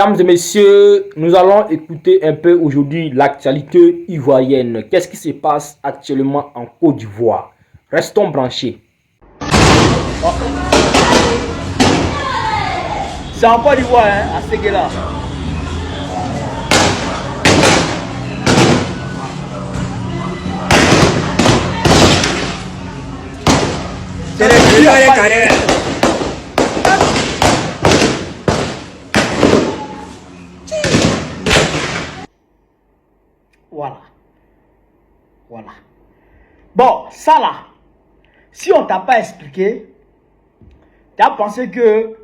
Mesdames et messieurs, nous allons écouter un peu aujourd'hui l'actualité ivoirienne. Qu'est-ce qui se passe actuellement en Côte d'Ivoire? Restons branchés. C'est en Côte d'Ivoire, hein, à Séguéla. C'est les carrés. Voilà. Bon, ça là, si on t'a pas expliqué, tu as pensé que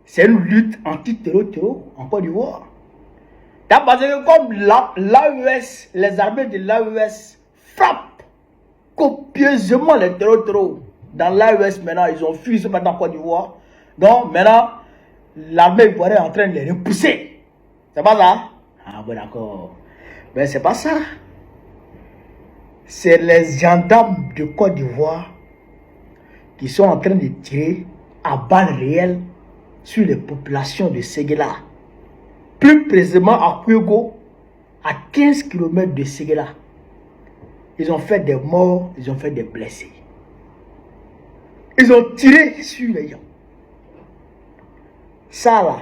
c'est une lutte anti-terror en Côte d'Ivoire. Tu as pensé que comme l'AES, les armées de l'AES frappent copieusement les terror dans l'AES maintenant, ils ont fui, ils sont maintenant en Côte d'Ivoire. Donc maintenant, l'armée ivoirienne est en train de les repousser. C'est pas ça? Ah bon d'accord. Mais c'est pas ça. C'est les gendarmes de Côte d'Ivoire qui sont en train de tirer à balles réelles sur les populations de Séguéla. Plus précisément à Kouégo, à 15 km de Séguéla. Ils ont fait des morts, ils ont fait des blessés. Ils ont tiré sur les gens. Ça là,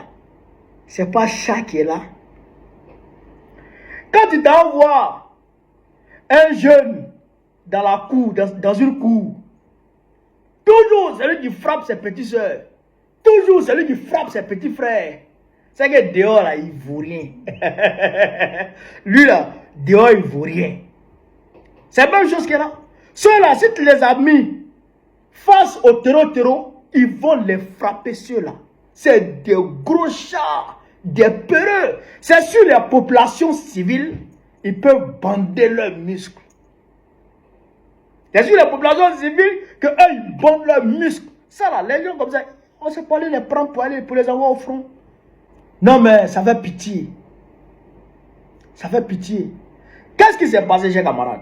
c'est pas ça qui est là. Quand tu t'envoies un jeune dans la cour, dans une cour, toujours celui qui frappe ses petites soeurs, toujours celui qui frappe ses petits frères, c'est que dehors là, il ne vaut rien. Lui là, dehors, il ne vaut rien. C'est la même chose que là. Ceux-là, si tu les as mis face au terreau, ils vont les frapper ceux-là. C'est des gros chats, des peureux. C'est sur les populations civiles, ils peuvent bander leurs muscles. C'est sur les populations civiles que eux, ils bandent leurs muscles. Ça là, les gens comme ça, on ne sait pas les prendre pour les avoir au front. Non mais ça fait pitié. Ça fait pitié. Qu'est-ce qui s'est passé, chers camarades?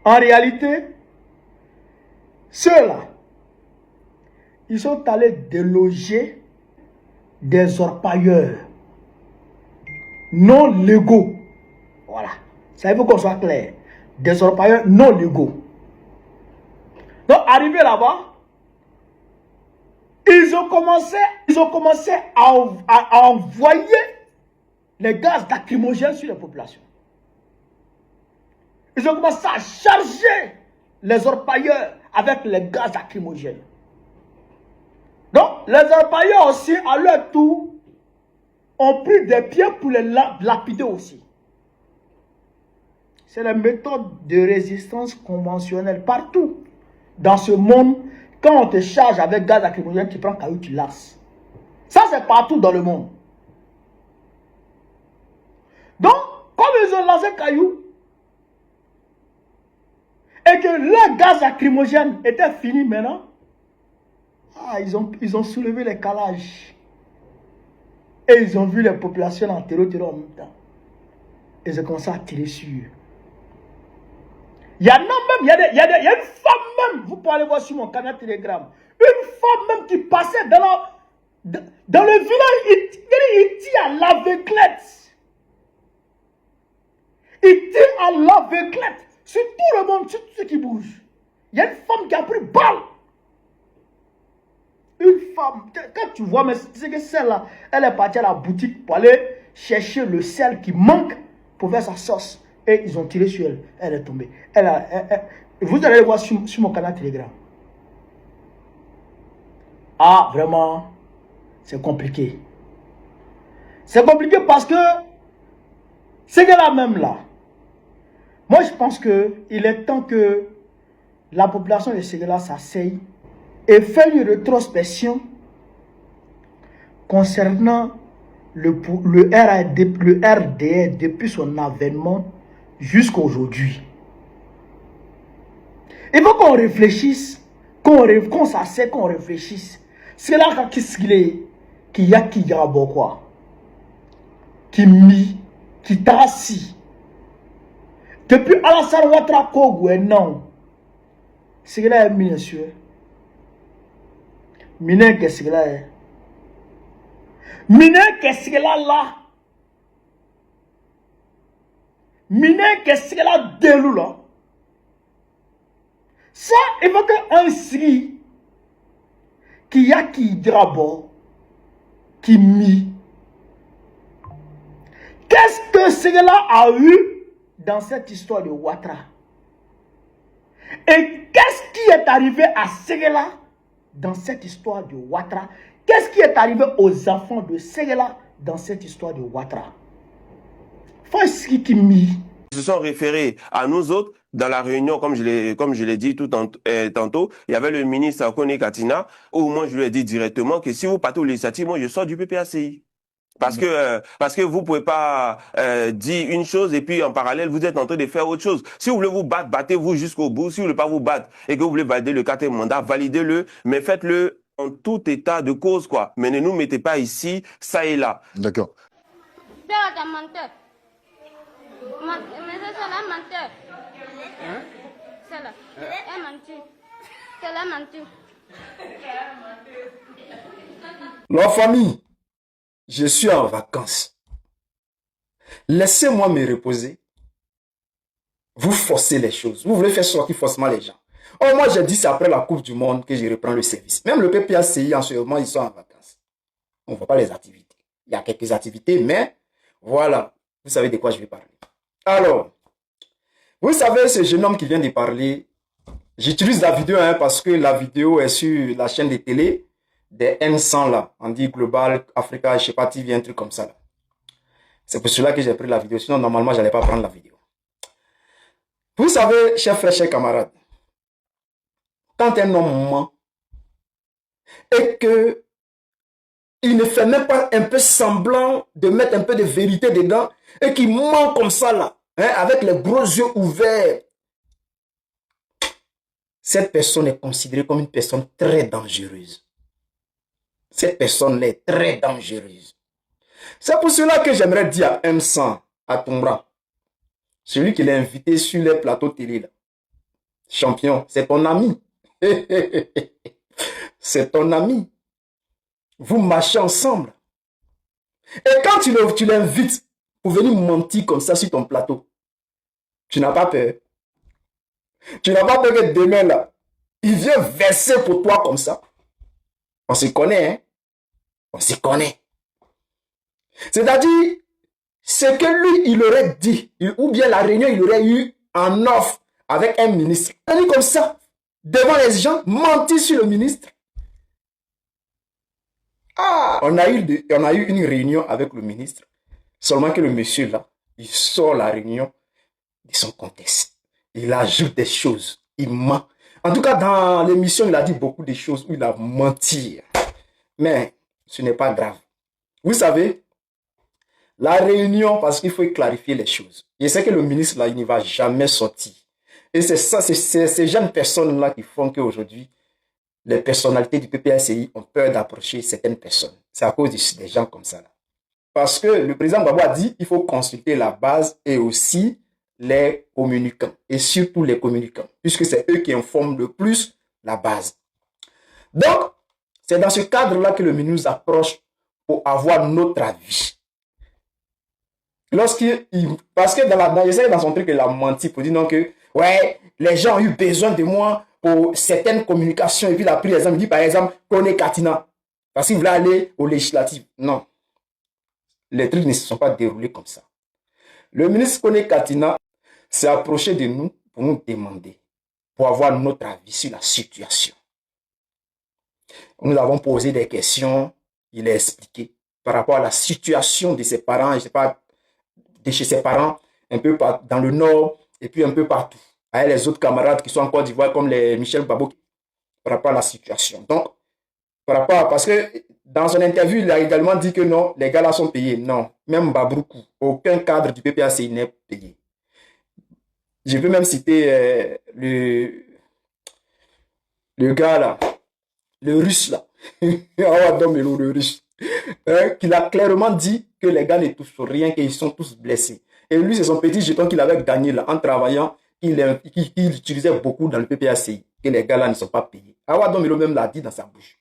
En réalité, ceux-là, ils sont allés déloger des orpailleurs non légaux. Voilà. Ça il faut qu'on soit clair. Des orpailleurs non légaux. Donc, arrivé là-bas, ils ont commencé à envoyer les gaz lacrymogènes sur les populations. Ils ont commencé à charger les orpailleurs avec les gaz lacrymogènes. Donc, les orpailleurs aussi, à leur tour, ont pris des pieds pour les lapider aussi. C'est la méthode de résistance conventionnelle partout. Dans ce monde, quand on te charge avec gaz lacrymogène, tu prends caillou, tu lasses. Ça, c'est partout dans le monde. Donc, comme ils ont lancé caillou, et que le gaz lacrymogène était fini maintenant, ils ont soulevé les calages. Et ils ont vu les populations en terreau en même temps. Et ils ont commencé à tirer sur eux. Il y a une femme même, vous pouvez aller voir sur mon canal Telegram, une femme même qui passait dans le village, il tire à l'aveuglette. Il tire à l'aveuglette sur tout le monde, sur tout ce qui bouge. Il y a une femme qui a pris balle. Une femme, quand tu vois, mais c'est que celle-là, elle est partie à la boutique pour aller chercher le sel qui manque pour faire sa sauce. Et ils ont tiré sur elle. Elle est tombée. Vous allez le voir sur mon canal Telegram. Ah, vraiment, c'est compliqué. C'est compliqué parce que c'est que là même là. Moi, je pense qu'il est temps que la population de Séguéla s'asseye et fait une rétrospection concernant le RDR depuis son avènement jusqu'à aujourd'hui. Il faut qu'on réfléchisse, qu'on s'asseye, qu'on réfléchisse. C'est là qu'il y a quoi, qui t'a assis. Depuis Alassane Ouattara Kogoué, non. C'est là, monsieur. Mine que c'est là. Mine qu'est-ce qu'elle a là? Mine qu'est-ce qu'elle a de là? Ça évoque un sri qui a qui drabo, qui mi. Qu'est-ce que cela a eu dans cette histoire de Ouattara? Et qu'est-ce qui est arrivé à Ségela dans cette histoire de Ouattara? Qu'est-ce qui est arrivé aux enfants de Ségela dans cette histoire de Ouattara? Ils se sont référés à nous autres dans la réunion, comme je l'ai dit tantôt. Il y avait le ministre Kone Katina, où moi je lui ai dit directement que si vous partez aux législatives, moi je sors du PPACI. Parce que vous pouvez pas dire une chose et puis en parallèle vous êtes en train de faire autre chose. Si vous voulez vous battre, battez-vous jusqu'au bout. Si vous voulez pas vous battre et que vous voulez valider le 4e mandat, validez-le, mais faites-le en tout état de cause, quoi. Mais ne nous mettez pas ici, ça et là. D'accord. Mais c'est la menteur. C'est là. Elle mentit. C'est la menteur. La famille, je suis en vacances. Laissez-moi me reposer. Vous forcez les choses. Vous voulez faire sortir forcément les gens. Oh, moi, j'ai dit c'est après la Coupe du Monde que je reprends le service. Même le PPACI, en ce moment, ils sont en vacances. On ne voit pas les activités. Il y a quelques activités, mais voilà. Vous savez de quoi je vais parler. Alors, vous savez, ce jeune homme qui vient de parler, j'utilise la vidéo parce que la vidéo est sur la chaîne de télé des N100 là. On dit Global Africa, je sais pas, TV, un truc comme ça là. C'est pour cela que j'ai pris la vidéo. Sinon, normalement, je n'allais pas prendre la vidéo. Vous savez, chers frères, chers camarades, quand un homme ment et que il ne fait même pas un peu semblant de mettre un peu de vérité dedans et qu'il ment comme ça là, avec les gros yeux ouverts, cette personne est considérée comme une personne très dangereuse. Cette personne est très dangereuse. C'est pour cela que j'aimerais dire à M100, à Tombra, celui qui l'a invité sur les plateaux télé là. Champion, c'est ton ami. C'est ton ami. Vous marchez ensemble. Et quand tu l'invites pour venir mentir comme ça sur ton plateau, tu n'as pas peur. Tu n'as pas peur que demain là, il vient verser pour toi comme ça. On se connaît, hein? On se connaît. C'est-à-dire, ce que lui, il aurait dit, ou bien la réunion, il aurait eu en offre avec un ministre. Il a dit comme ça, devant les gens, mentir sur le ministre. Ah, on a eu une réunion avec le ministre. Seulement que le monsieur là, il sort la réunion de son contexte. Il ajoute des choses. Il ment. En tout cas, dans l'émission, il a dit beaucoup de choses où il a menti. Mais ce n'est pas grave. Vous savez, la réunion, parce qu'il faut clarifier les choses. Je sais que le ministre là, il ne va jamais sortir. Et c'est ça, c'est ces jeunes personnes là qui font qu'aujourd'hui, les personnalités du PPACI ont peur d'approcher certaines personnes. C'est à cause des gens comme ça là. Parce que le président Gbagbo a dit qu'il faut consulter la base et aussi les communicants. Et surtout les communicants. Puisque c'est eux qui informent le plus la base. Donc, c'est dans ce cadre-là que le ministre nous approche pour avoir notre avis. Parce que dans son truc, il a menti pour dire non que, ouais, les gens ont eu besoin de moi pour certaines communications. Et puis il a pris l'exemple, il dit par exemple, Kone Katina. Parce qu'il voulait aller aux législatives. Non. Les trucs ne se sont pas déroulés comme ça. Le ministre Kone Katina s'est approché de nous pour nous demander, pour avoir notre avis sur la situation. Nous avons posé des questions, il a expliqué par rapport à la situation de ses parents, je ne sais pas, de chez ses parents, un peu dans le nord et puis un peu partout. Avec les autres camarades qui sont en Côte d'Ivoire comme les Michel Babo, par rapport à la situation. Donc, par rapport à, parce que dans son interview, il a également dit que non, les gars là sont payés. Non, même Babroukou, aucun cadre du PPACI n'est payé. Je peux même citer le gars là, le russe là, le russe, qu'il a clairement dit que les gars ne touchent rien, qu'ils sont tous blessés. Et lui, c'est son petit jeton qu'il avait gagné là, en travaillant, qu'il utilisait beaucoup dans le PPACI, que les gars là ne sont pas payés. Awa Domelo même l'a dit dans sa bouche.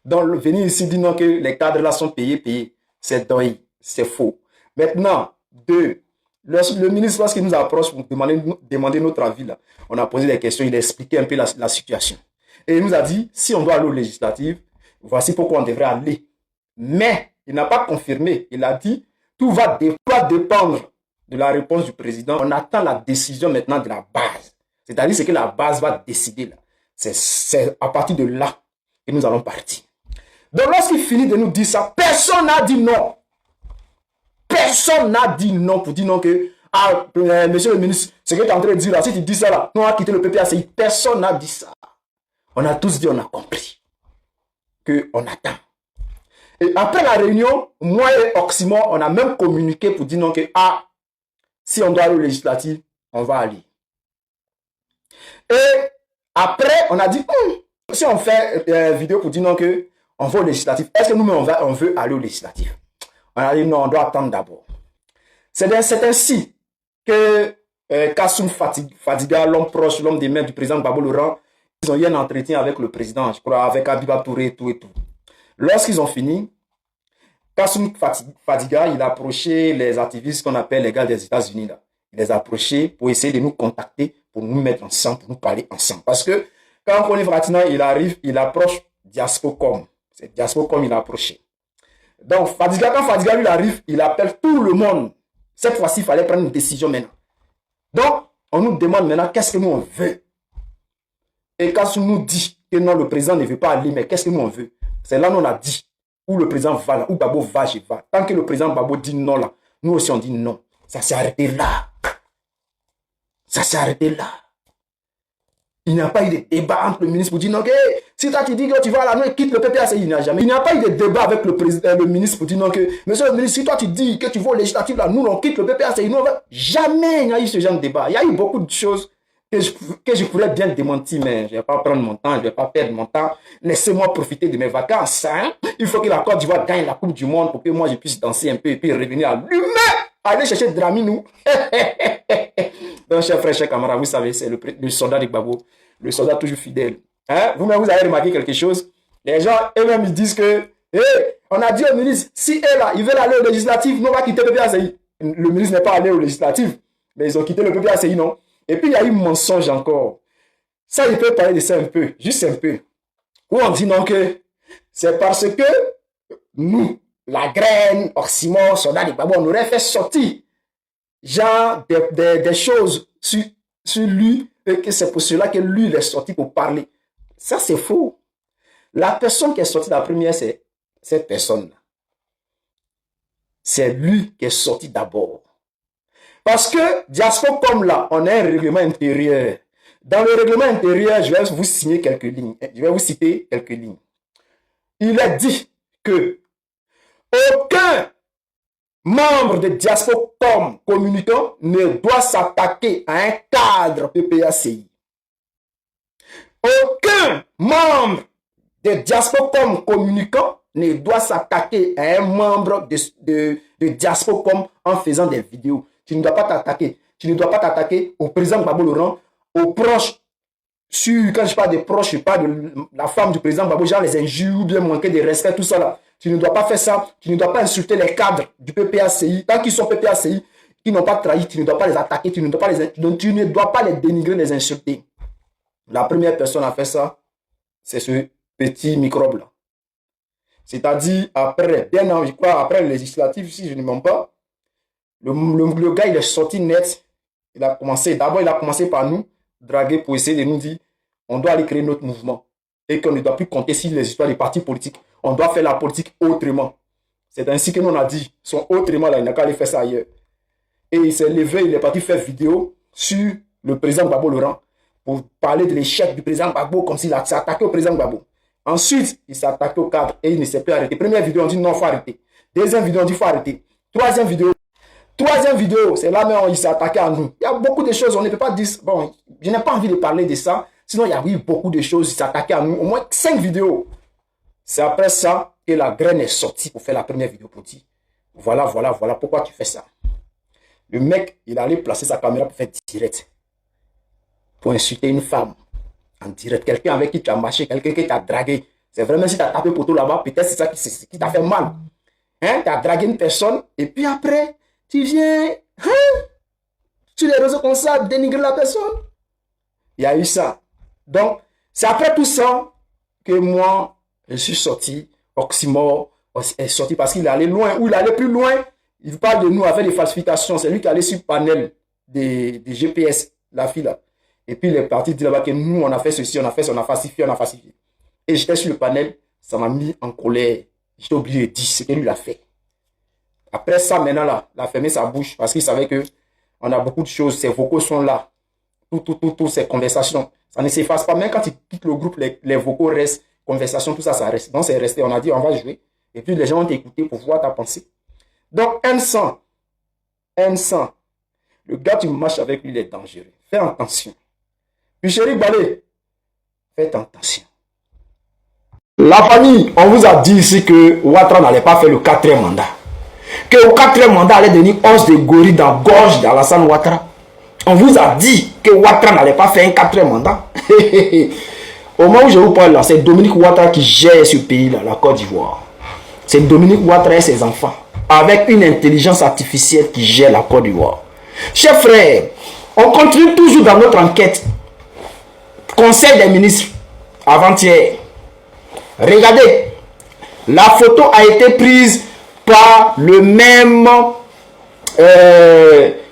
Donc, venir ici dire non que les cadres là sont payés, c'est dingue, c'est faux. Maintenant, deux, le ministre, lorsqu'il nous approche pour demander notre avis, là, on a posé des questions, il a expliqué un peu la situation. Et il nous a dit, si on doit aller aux législatives, voici pourquoi on devrait aller. Mais, il n'a pas confirmé. Il a dit, tout va dépendre de la réponse du président. On attend la décision maintenant de la base. C'est-à-dire ce que la base va décider là. C'est à partir de là que nous allons partir. Donc, lorsqu'il finit de nous dire ça, personne n'a dit non. Personne n'a dit non pour dire non que, monsieur le ministre, ce que tu es en train de dire là, si tu dis ça là, nous on va quitter le PPACI. Personne n'a dit ça. On a tous dit, on a compris. Qu'on attend. Et après la réunion, moi et Oxymore, on a même communiqué pour dire non que, si on doit aller au législatif, on va aller. Et après, on a dit, si on fait une vidéo pour dire non que on va au législatif, est-ce que nous, on veut aller au législatif? On a dit non, on doit attendre d'abord. C'est ainsi que Kassoum Fadiga, l'homme proche, l'homme des mains du président Gbagbo Laurent, ils ont eu un entretien avec le président, je crois, avec Abiba Touré et tout et tout. Lorsqu'ils ont fini, Kassoum Fadiga, il a approché les activistes qu'on appelle les gars des États-Unis là. Il les a approchés pour essayer de nous contacter, pour nous mettre ensemble, pour nous parler ensemble. Parce que quand on connaît Fratina, il arrive, il approche Diaspocom. C'est Diaspocom, il a approché. Donc, quand Fadiga lui arrive, il appelle tout le monde. Cette fois-ci, il fallait prendre une décision maintenant. Donc, on nous demande maintenant qu'est-ce que nous on veut. Et quand on nous dit que non, le président ne veut pas aller, mais qu'est-ce que nous on veut? C'est là où on a dit, où le président va là, où Gbagbo va, je vais. Tant que le président Gbagbo dit non là, nous aussi on dit non. Ça s'est arrêté là. Ça s'est arrêté là. Il n'y a pas eu de débat entre le ministre pour dire non, que si toi tu dis que tu vas là, non, quitte le PPACI, il n'y a jamais. Il n'y a pas eu de débat avec le ministre pour dire non, que monsieur le ministre, si toi tu dis que tu vas au législatif là, nous on quitte le PPACI, nous on va. Jamais il n'y a eu ce genre de débat. Il y a eu beaucoup de choses que je pourrais bien démentir, mais je ne vais pas prendre mon temps, je ne vais pas perdre mon temps. Laissez-moi profiter de mes vacances. Hein? Il faut que la Côte d'Ivoire gagne la Coupe du Monde pour que moi je puisse danser un peu et puis revenir à l'humain. Allez chercher Drami, nous. Donc, chers frères, chers camarades, vous savez, c'est le soldat de Gbagbo, le soldat toujours fidèle. Hein? Vous-même, vous avez remarqué quelque chose? Les gens, eux-mêmes, ils disent que, on a dit au ministre, si eux là, ils veulent aller au législatif, nous on va quitter le PPACI. Le ministre n'est pas allé au législatif, mais ils ont quitté le PPACI, non? Et puis, il y a eu mensonge encore. Ça, il peut parler de ça un peu, juste un peu. Où on dit non que c'est parce que nous, la graine, Oxymore, soldat de Gbagbo, on aurait fait sortir genre des choses sur lui et que c'est pour cela que lui, il est sorti pour parler. Ça, c'est faux. La personne qui est sortie la première, c'est cette personne-là. C'est lui qui est sorti d'abord. Parce que, Diaspora comme là, on a un règlement intérieur. Dans le règlement intérieur, je vais vous signer quelques lignes. Je vais vous citer quelques lignes. Il est dit que aucun membre de Diaspora comme communicant ne doit s'attaquer à un cadre PPACI. Aucun membre de Diaspora comme communicant ne doit s'attaquer à un membre de Diaspora en faisant des vidéos. Tu ne dois pas t'attaquer. Tu ne dois pas t'attaquer au président Gbagbo Laurent, aux proches. Quand je parle des proches, je parle de la femme du président Gbagbo, genre les injures, bien manquer de respect, tout ça là. Tu ne dois pas faire ça. Tu ne dois pas insulter les cadres du PPACI. Tant qu'ils sont PPACI, qui n'ont pas trahi, tu ne dois pas les attaquer, tu ne dois pas les dénigrer, les insulter. La première personne à faire ça, c'est ce petit microbe-là. C'est-à-dire, après, bien avant, je crois, après le législatif, si je ne mens pas, le gars, il est sorti net. D'abord, il a commencé par nous draguer pour essayer de nous dire on doit aller créer notre mouvement et qu'on ne doit plus compter sur les histoires des partis politiques. On doit faire la politique autrement. C'est ainsi que nous on a dit, son autrement là, il n'a qu'à aller faire ça ailleurs. Et il s'est levé, il est parti faire vidéo sur le président Gbagbo Laurent pour parler de l'échec du président Gbagbo comme s'il s'est attaqué au président Gbagbo. Ensuite, il s'est attaqué au cadre et il ne s'est plus arrêté. Première vidéo, on dit non, il faut arrêter. Deuxième vidéo, on dit il faut arrêter. Troisième vidéo, c'est là même il s'est attaqué à nous. Il y a beaucoup de choses, on ne peut pas dire... Bon, je n'ai pas envie de parler de ça. Sinon, il y a eu beaucoup de choses, il s'est attaqué à nous. Au moins 5 vidéos. C'est après ça que la graine est sortie pour faire la première vidéo pour dire voilà pourquoi tu fais ça. Le mec, il allait placer sa caméra pour faire direct. Pour insulter une femme. En direct. Quelqu'un avec qui tu as marché, quelqu'un qui t'a dragué. C'est vraiment si tu as tapé poteau là-bas, peut-être c'est ça qui t'a fait mal. Hein? Tu as dragué une personne et puis après, tu viens sur les réseaux comme ça, dénigrer la personne. Il y a eu ça. Donc, c'est après tout ça que moi, je suis sorti. Oxymore est sorti parce qu'il est allé loin. Ou il allait plus loin. Il parle de nous avec des falsifications. C'est lui qui est allé sur le panel des GPS, la fille là. Et puis il est parti dire là-bas que nous, on a fait ceci, on a fait ça, on a falsifié, on a falsifié. Et j'étais sur le panel, ça m'a mis en colère. J'étais obligé de dire ce que lui a fait. Après ça, maintenant là, il a fermé sa bouche parce qu'il savait que on a beaucoup de choses. Ses vocaux sont là. Toutes ces conversations. Ça ne s'efface pas. Même quand il quitte le groupe, les vocaux restent. Conversation, tout ça, ça reste. Donc c'est resté. On a dit, on va jouer. Et puis les gens ont écouté pour voir ta pensée. Donc, M100. Le gars, tu marches avec lui, il est dangereux. Fais attention. Puis chérie Balé, faites attention. La famille, on vous a dit ici que Ouattara n'allait pas faire le 4e mandat. Que au 4e mandat allait devenir os de gorille dans la gorge d'Alassane Ouattara. On vous a dit que Ouattara n'allait pas faire un 4e mandat. Au moment où je vous parle là, c'est Dominique Ouattara qui gère ce pays-là, la Côte d'Ivoire. C'est Dominique Ouattara et ses enfants, avec une intelligence artificielle qui gère la Côte d'Ivoire. Chers frères, on continue toujours dans notre enquête. Conseil des ministres, avant-hier. Regardez, la photo a été prise par le même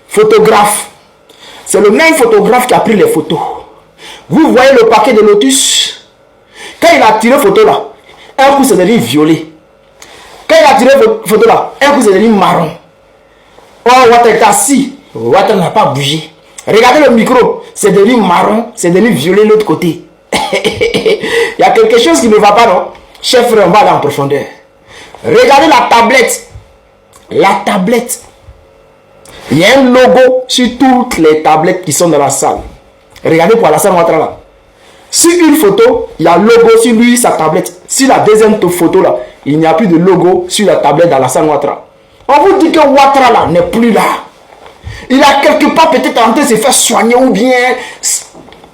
photographe. C'est le même photographe qui a pris les photos. Vous voyez le paquet de lotus. Quand il a tiré photo là, un coup c'est devenu violet. Quand il a tiré photo là, un coup c'est devenu marron. Oh, Ouattara est assis. Ouattara n'a pas bougé. Regardez le micro, c'est devenu marron, c'est devenu violet de l'autre côté. Il y a quelque chose qui ne va pas, non? Chef frère, on va aller en profondeur. Regardez la tablette. La tablette. Il y a un logo sur toutes les tablettes qui sont dans la salle. Regardez pour Alassane Ouattara là. Sur une photo, il y a le logo sur lui, sa tablette. Sur la deuxième photo là, il n'y a plus de logo sur la tablette d'Alassane Ouattara. On vous dit que Ouattara là n'est plus là. Il a quelque part peut-être en train de se faire soigner ou bien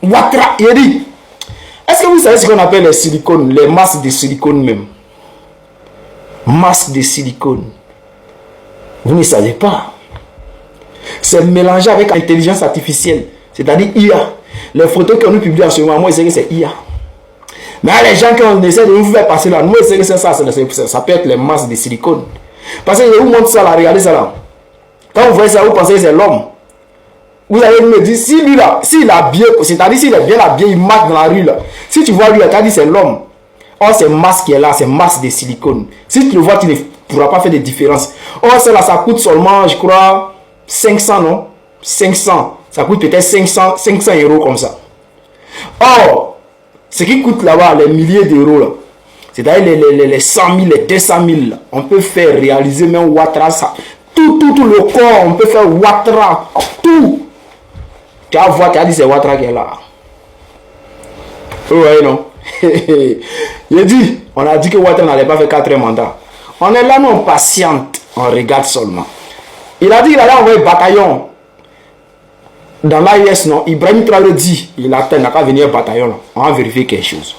Ouattara, il dit. Est-ce que vous savez ce qu'on appelle les silicones, les masques de silicone même? Masques de silicone. Vous ne savez pas. C'est mélangé avec l'intelligence artificielle, c'est-à-dire IA. Les photos que nous publions en ce moment, moi, je sais que c'est IA. Mais les gens qui essaient de nous faire passer là, moi, je sais que c'est ça, ça peut être les masques de silicone. Parce que je vous montre ça là, regardez ça là. Quand vous voyez ça, vous pensez que c'est l'homme. Vous allez me dire, si lui là, s'il a bien, c'est-à-dire s'il est bien habillé, il marche dans la rue là. Si tu vois lui là, tu as dit c'est l'homme. Or, c'est masque qui est là, c'est masque de silicone. Si tu le vois, tu ne pourras pas faire de différence. Or, celle-là, ça coûte seulement, je crois, 500, non? 500. Ça coûte peut-être 500 € comme ça. Or, ce qui coûte là-bas, les milliers d'euros là, c'est-à-dire les 100 000, les 200 000, là, on peut faire réaliser même Ouattara, ça. Tout le corps, on peut faire Ouattara, tout. Tu vas voir, tu as dit c'est Ouattara qui est là. Vous voyez, non? Il dit, on a dit que Ouattara n'allait pas faire 4 mandats. On est là, non, patiente, on regarde seulement. Il a dit qu'il allait envoyer un bataillon dans l'AIS, non? Ibrahim Traoré dit, il attend, il n'a qu'à venir au bataillon, là. On va vérifier quelque chose.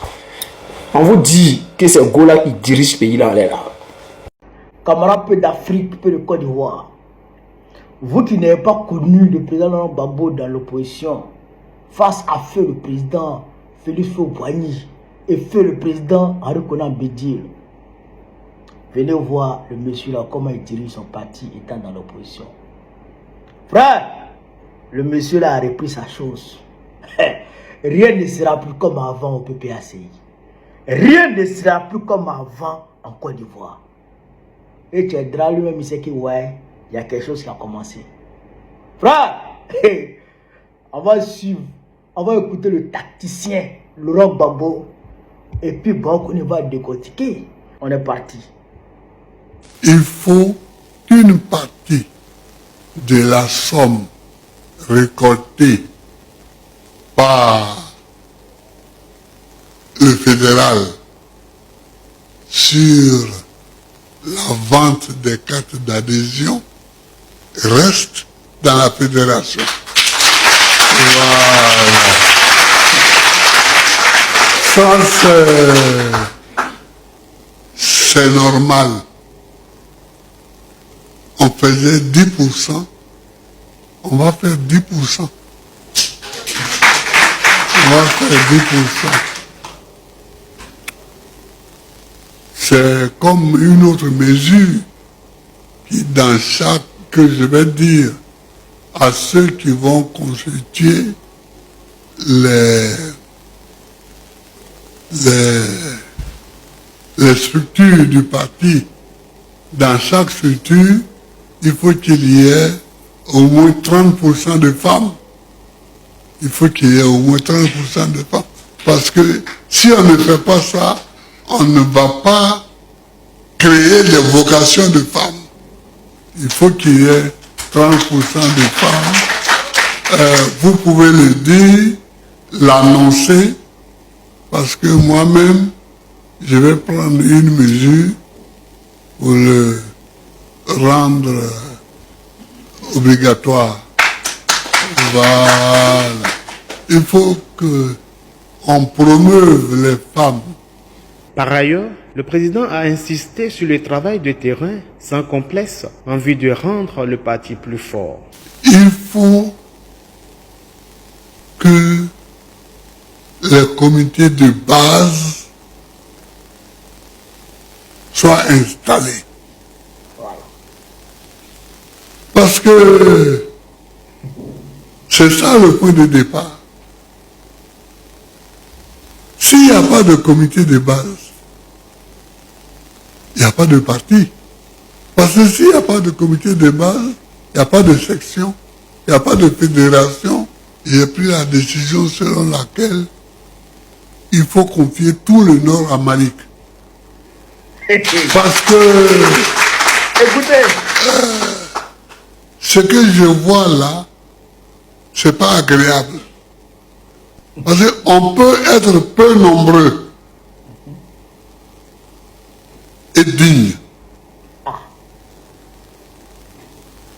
On vous dit que c'est Gola qui dirige ce pays-là, là. Camarades, peu d'Afrique, peu de Côte d'Ivoire. Vous qui n'avez pas connu le président Laurent Gbagbo dans l'opposition, face à feu le président Félix Houphouët-Boigny et feu le président Henri Konan Bédié, venez voir le monsieur là, comment il dirige son parti étant dans l'opposition. Frère, le monsieur là a repris sa chose. Rien ne sera plus comme avant au PPACI. Rien ne sera plus comme avant en Côte d'Ivoire. Et tu es drôle lui-même, il sait que ouais, il y a quelque chose qui a commencé. Frère, on va suivre, on va écouter le tacticien Laurent Gbagbo. Et puis bon, on va décortiquer. On est parti. Il faut qu'une partie de la somme récoltée par le fédéral sur la vente des cartes d'adhésion reste dans la fédération. Voilà. Ça, c'est normal. On faisait 10%, on va faire 10%. On va faire 10%. C'est comme une autre mesure qui, dans chaque, que je vais dire à ceux qui vont constituer les structures du parti. Dans chaque structure, il faut qu'il y ait au moins 30% de femmes. Il faut qu'il y ait au moins 30% de femmes. Parce que si on ne fait pas ça, on ne va pas créer des vocations de femmes. Il faut qu'il y ait 30% de femmes. Vous pouvez le dire, l'annoncer, parce que moi-même, je vais prendre une mesure pour le rendre obligatoire. Voilà. Il faut qu'on promeuve les femmes. Par ailleurs, le président a insisté sur le travail de terrain sans complexe en vue de rendre le parti plus fort. Il faut que les comités de base soient installés. Parce que c'est ça le point de départ. S'il n'y a pas de comité de base, il n'y a pas de parti. Parce que s'il n'y a pas de comité de base, il n'y a pas de section, il n'y a pas de fédération, il n'y a plus la décision selon laquelle il faut confier tout le Nord à Malik. Parce que Écoutez, ce que je vois là, c'est pas agréable. Parce qu'on peut être peu nombreux et digne.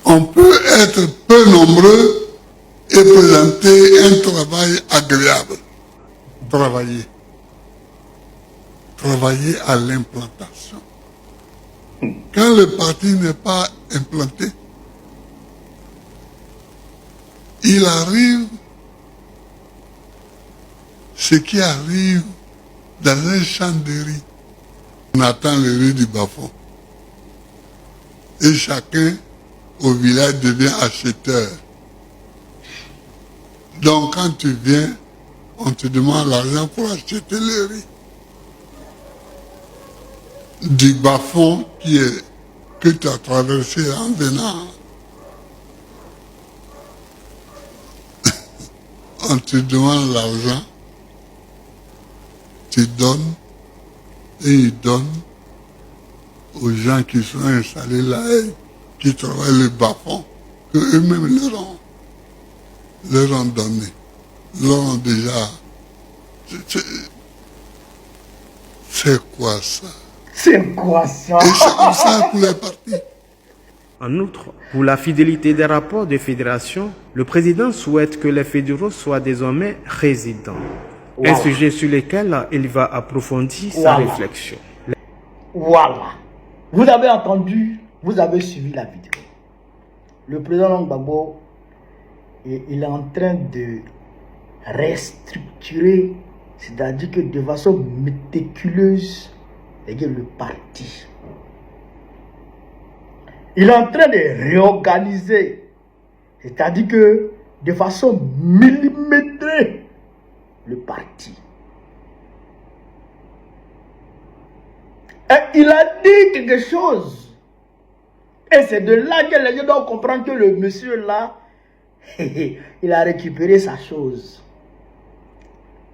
On peut être peu nombreux et présenter un travail agréable. Travailler à l'implantation. Quand le parti n'est pas implanté, il arrive ce qui arrive dans un champ de riz. On attend le riz du bas-fond. Et chacun au village devient acheteur. Donc quand tu viens, on te demande l'argent pour acheter le riz. Du bas-fond que tu as traversé en venant. On te demande l'argent, tu donnes, et ils donnent aux gens qui sont installés là, qui travaillent le bas-fond, qu'eux-mêmes leur ont donné, leur ont déjà... C'est quoi ça? c'est quoi ça? Et c'est comme ça pour les partis. En outre, pour la fidélité des rapports de fédération, le président souhaite que les fédéraux soient désormais résidents. Wow. Un sujet sur lequel il va approfondir sa réflexion. Voilà. Vous avez entendu, vous avez suivi la vidéo. Le président Laurent Gbagbo, il est en train de restructurer, c'est-à-dire que de façon méticuleuse, le parti. Il est en train de réorganiser, c'est-à-dire que de façon millimétrée, le parti. Et il a dit quelque chose. Et c'est de là que les gens doivent comprendre que le monsieur là, il a récupéré sa chose.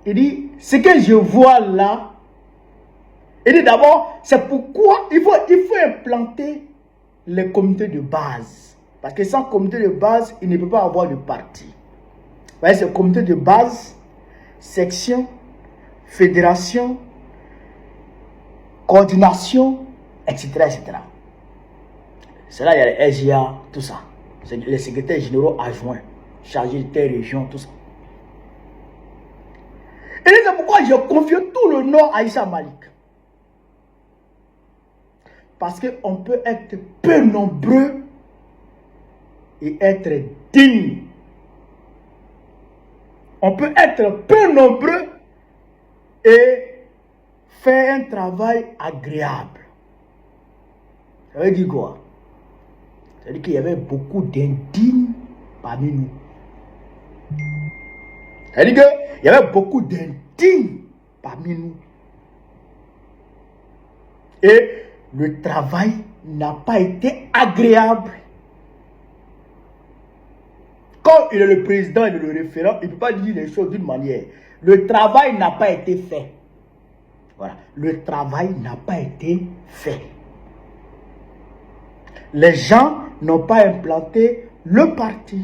Il dit, ce que je vois là, il dit d'abord, c'est pourquoi il faut implanter les comités de base. Parce que sans comité de base, il ne peut pas avoir de parti. Vous voyez, c'est comité de base, section, fédération, coordination, etc. etc. C'est là il y a les SGA, tout ça. C'est les secrétaires généraux adjoints, chargés de telle région, tout ça. Et c'est pourquoi j'ai confié tout le Nord à Issa Malik. Parce qu'on peut être peu nombreux et être digne. On peut être peu nombreux et faire un travail agréable. Ça veut dire quoi? Ça veut dire qu'il y avait beaucoup d'indignes parmi nous. Ça veut dire qu'il y avait beaucoup d'indignes parmi nous. Et le travail n'a pas été agréable. Quand il est le président et le référent, il ne peut pas dire les choses d'une manière. Le travail n'a pas été fait. Voilà. Le travail n'a pas été fait. Les gens n'ont pas implanté le parti.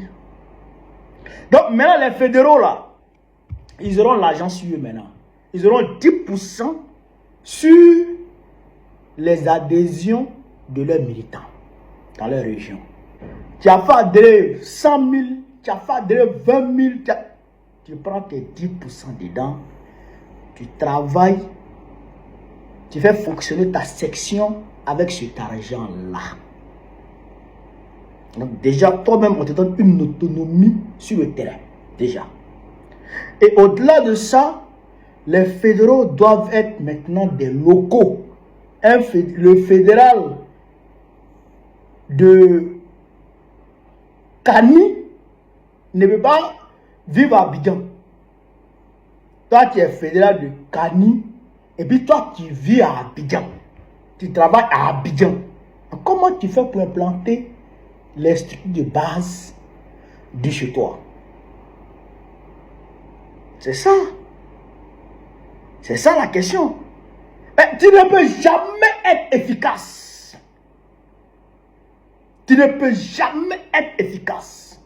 Donc maintenant, les fédéraux là, ils auront l'argent sur eux maintenant. Ils auront 10% sur les adhésions de leurs militants dans leur région. Tu as fait adhérer 100 000, tu as fait adhérer 20 000, tu prends tes 10% dedans, tu travailles, tu fais fonctionner ta section avec cet argent-là. Donc déjà, toi-même, on te donne une autonomie sur le terrain. Déjà. Et au-delà de ça, les fédéraux doivent être maintenant des locaux. Le fédéral de Kani ne peut pas vivre à Abidjan. Toi, tu es fédéral de Kani et puis toi, tu vis à Abidjan. Tu travailles à Abidjan. Donc, comment tu fais pour implanter les structures de base de chez toi? C'est ça. C'est ça la question. Mais tu ne peux jamais être efficace. Tu ne peux jamais être efficace.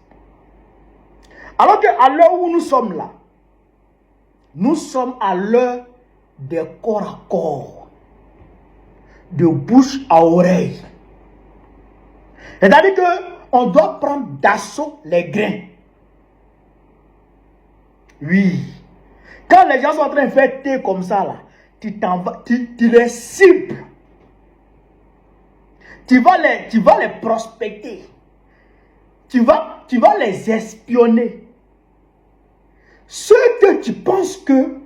Alors qu'à l'heure où nous sommes là, nous sommes à l'heure des corps à corps, de bouche à oreille. C'est-à-dire qu'on doit prendre d'assaut les grains. Oui. Quand les gens sont en train de faire thé comme ça, là, tu les cibles. Tu vas les prospecter. Tu vas les espionner. Ceux que tu penses que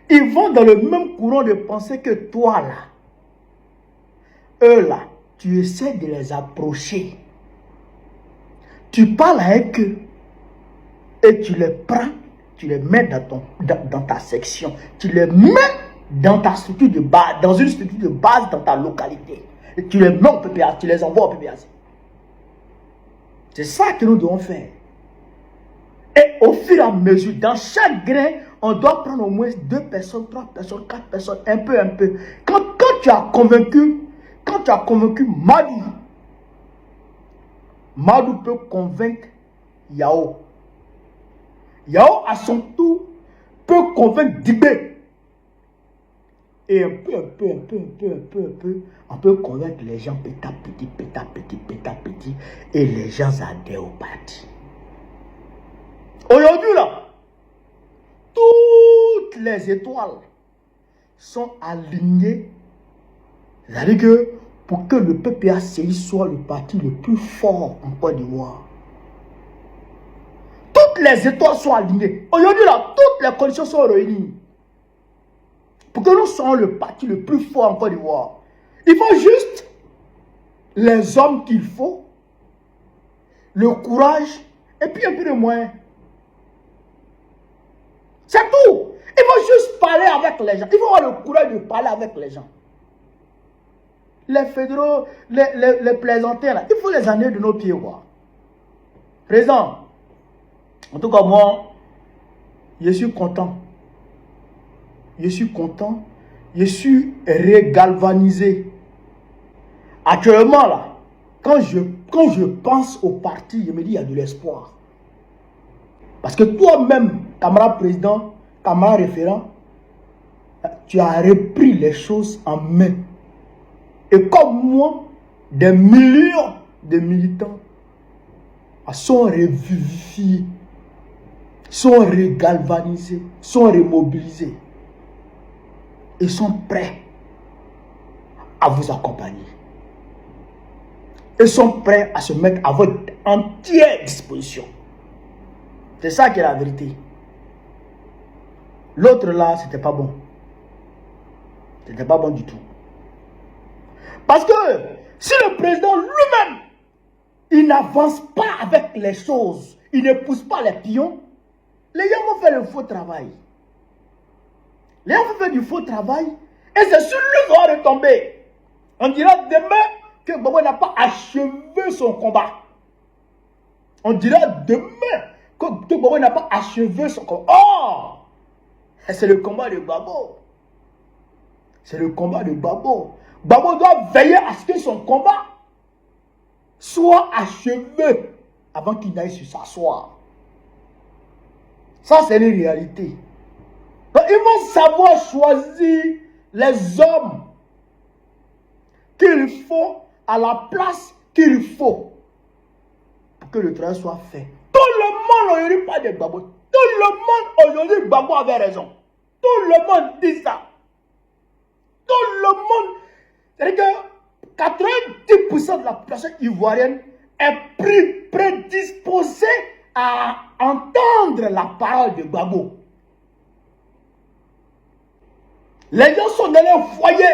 ils vont dans le même courant de pensée que toi là. Eux là, tu essaies de les approcher. Tu parles avec eux et tu les prends. Tu les mets dans ta section. Tu les mets dans ta structure de base, dans une structure de base dans ta localité. Et tu les mets au PPAC, tu les envoies au PPAC. C'est ça que nous devons faire. Et au fur et à mesure, dans chaque grain, on doit prendre au moins 2 personnes, 3 personnes, 4 personnes, un peu. Quand tu as convaincu Madou, Madou peut convaincre Yao. Yao, à son tour, peut convaincre Dibé. Et un peu, on peut convaincre les gens petit à petit, et les gens adhèrent au parti. Aujourd'hui, là, toutes les étoiles sont alignées. C'est-à-dire que pour que le PPACI soit le parti le plus fort en Côte d'Ivoire, toutes les étoiles sont alignées. Aujourd'hui, là, toutes les conditions sont réunies. Pour que nous soyons le parti le plus fort en Côte d'Ivoire, il faut juste les hommes qu'il faut, le courage et puis un peu de moyens. C'est tout. Il faut juste parler avec les gens. Il faut avoir le courage de parler avec les gens. Les fédéraux, les plaisantins, là, il faut les amener de nos pieds. Présent. En tout cas, moi, je suis content. Je suis content. Je suis régalvanisé. Actuellement, là, quand je pense au parti, je me dis, il y a de l'espoir. Parce que toi-même, camarade président, camarade référent, tu as repris les choses en main. Et comme moi, des millions de militants sont revivifiés, sont regalvanisés, sont remobilisés. Ils sont prêts à vous accompagner. Ils sont prêts à se mettre à votre entière disposition. C'est ça qui est la vérité. L'autre là, c'était pas bon. C'était pas bon du tout. Parce que si le président lui-même, il n'avance pas avec les choses, il ne pousse pas les pions, les gens vont faire le faux travail. Les gens vont faire du faux travail et c'est sur lui qu'on va retomber. On dira demain que Gbagbo n'a pas achevé son combat. On dira demain que Gbagbo n'a pas achevé son combat. Oh! C'est le combat de Gbagbo. C'est le combat de Gbagbo. Gbagbo doit veiller à ce que son combat soit achevé avant qu'il n'aille se s'asseoir. Ça, c'est une réalité. Donc, ils vont savoir choisir les hommes qu'il faut à la place qu'il faut pour que le travail soit fait. Tout le monde n'aurait pas de Gbagbo. Tout le monde aujourd'hui, Gbagbo avait raison. Tout le monde dit ça. Tout le monde. C'est-à-dire que 90% de la population ivoirienne est prédisposée à entendre la parole de Gbagbo. Les gens sont dans leur foyer,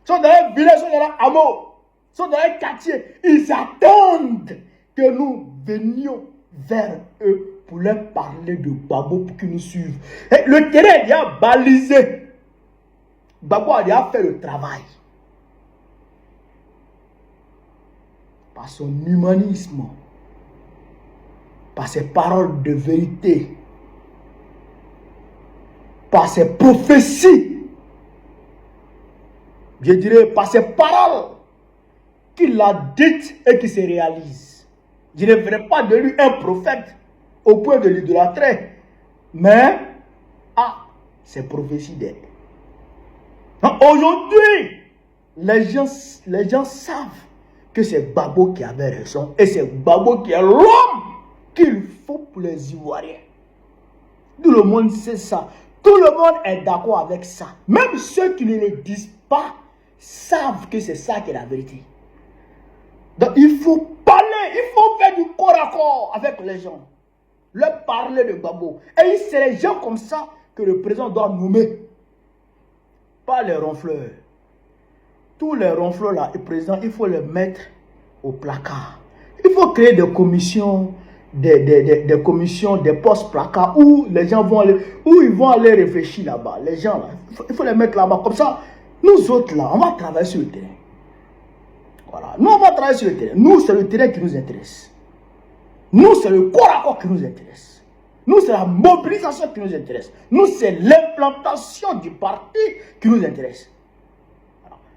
sont dans leur village, sont dans leur hameau, sont dans leur quartier. Ils attendent que nous venions vers eux pour leur parler de Gbagbo pour qu'ils nous suivent. Et le terrain est déjà balisé. Gbagbo a déjà fait le travail. Par son humanisme, par ses paroles de vérité, par ses prophéties, je dirais par ses paroles qu'il a dites et qui se réalisent. Je ne ferai pas de lui un prophète au point de l'idolâtrer, mais ses prophéties d'elle. Aujourd'hui, les gens savent que c'est Gbagbo qui avait raison et c'est Gbagbo qui est l'homme qu'il faut pour les Ivoiriens. Tout le monde sait ça. Tout le monde est d'accord avec ça. Même ceux qui ne le disent pas savent que c'est ça qui est la vérité. Donc il faut parler, il faut faire du corps à corps avec les gens. Leur parler de Gbagbo. Et c'est les gens comme ça que le président doit nommer. Pas les ronfleurs. Tous les ronfleurs là, le président, il faut les mettre au placard. Il faut créer des commissions, des commissions, des postes placards où les gens vont aller, où ils vont aller réfléchir là-bas. Les gens là, il faut les mettre là-bas. Comme ça, nous autres là, on va travailler sur le terrain. Voilà. Nous, on va travailler sur le terrain. Nous, c'est le terrain qui nous intéresse. Nous, c'est le corps à corps qui nous intéresse. Nous, c'est la mobilisation qui nous intéresse. Nous, c'est l'implantation du parti qui nous intéresse.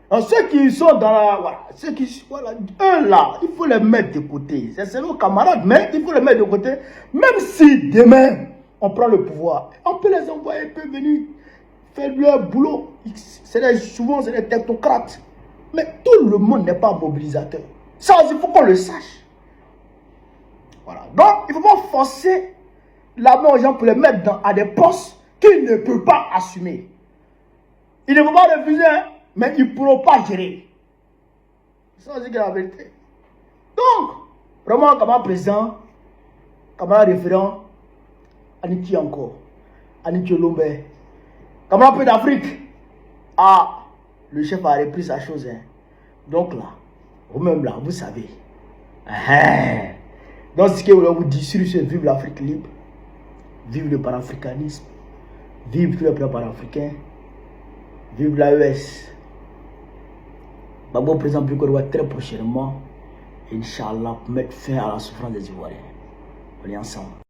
Alors, ceux qui sont dans la... Voilà, ceux qui... Voilà, eux là, il faut les mettre de côté. C'est nos camarades, mais il faut les mettre de côté. Même si demain, on prend le pouvoir, on peut les envoyer, ils peuvent venir faire leur boulot. Souvent, c'est des technocrates. Mais tout le monde n'est pas mobilisateur. Ça, il faut qu'on le sache. Voilà. Donc, il ne faut pas forcer la main aux gens pour les mettre à des postes qu'ils ne peuvent pas assumer. Ils ne vont pas refuser, hein, mais ils ne pourront pas gérer. Ça, c'est la vérité. Donc, vraiment, camarade président, camarade référent, Aniki encore, Aniki Lombe, camarade peu d'Afrique. Le chef a repris sa chose. Hein. Donc là, vous-même là, vous savez. Donc, ce que je vous dire, c'est vive l'Afrique libre, vive le panafricanisme, vive le peuple panafricain, vive l'AES. Gbagbo président Biko très prochainement, Inch'Allah, pour mettre fin à la souffrance des Ivoiriens. On est ensemble.